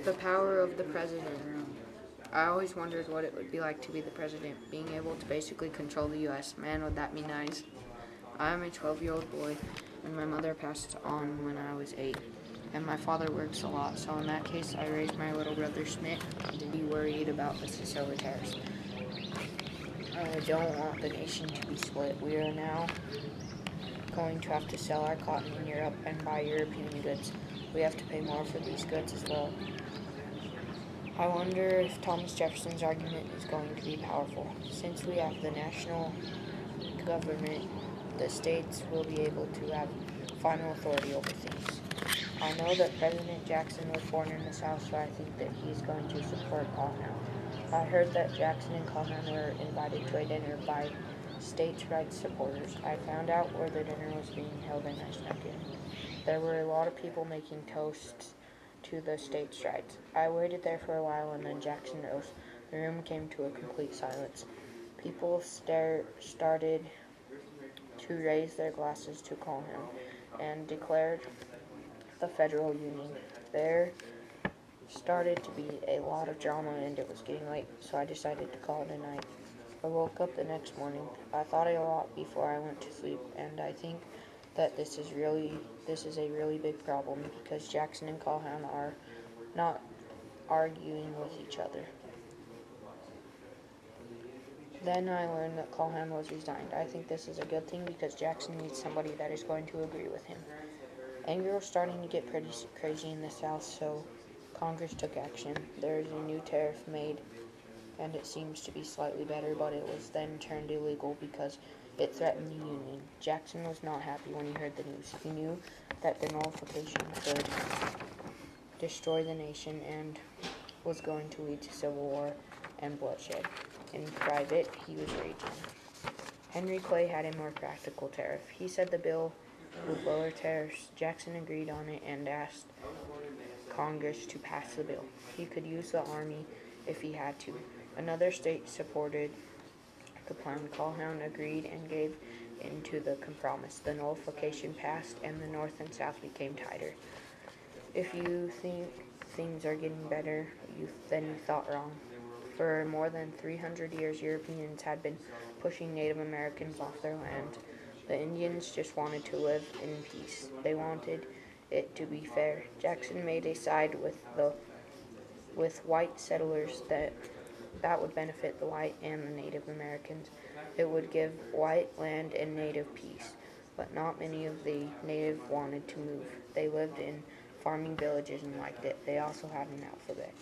The power of the president. I always wondered what it would be like to be the president, being able to basically control the U.S. Man, would that be nice? I am a 12-year-old boy, and my mother passed on when I was 8. And my father works a lot, so in that case, I raised my little brother Schmidt to be worried about the Sicily tariffs. I don't want the nation to be split. We are now going to have to sell our cotton in Europe and buy European goods. We have to pay more for these goods as well. I wonder if Thomas Jefferson's argument is going to be powerful. Since we have the national government, the states will be able to have final authority over things. I know that President Jackson was born in the South, so I think that he's going to support Calhoun. I heard that Jackson and Calhoun were invited to a dinner by states' rights supporters. I found out where the dinner was being held and I snuck in. There were a lot of people making toasts to the states' rights. I waited there for a while and then Jackson rose. The room came to a complete silence. People started to raise their glasses to Calhoun and declared the Federal Union. There started to be a lot of drama and it was getting late, so I decided to call it a night. I woke up the next morning. I thought a lot before I went to sleep, and I think that this is a really big problem because Jackson and Calhoun are not arguing with each other. Then I learned that Calhoun was resigned. I think this is a good thing because Jackson needs somebody that is going to agree with him. Anger was starting to get pretty crazy in the South, so Congress took action. There is a new tariff made, and it seems to be slightly better, but it was then turned illegal because it threatened the Union. Jackson was not happy when he heard the news. He knew that the nullification could destroy the nation and was going to lead to civil war and bloodshed. In private, he was raging. Henry Clay had a more practical tariff. He said the bill would lower tariffs. Jackson agreed on it and asked Congress to pass the bill. He could use the army if he had to. Another state supported the plan. Calhoun agreed and gave in to the compromise. The nullification passed and the North and South became tighter. If you think things are getting better, then you thought wrong. For more than 300 years, Europeans had been pushing Native Americans off their land. The Indians just wanted to live in peace. They wanted it to be fair. Jackson made a side with white settlers that would benefit the white and the Native Americans. It would give white land and Native peace. But not many of the Native wanted to move. They lived in farming villages and liked it. They also had an alphabet.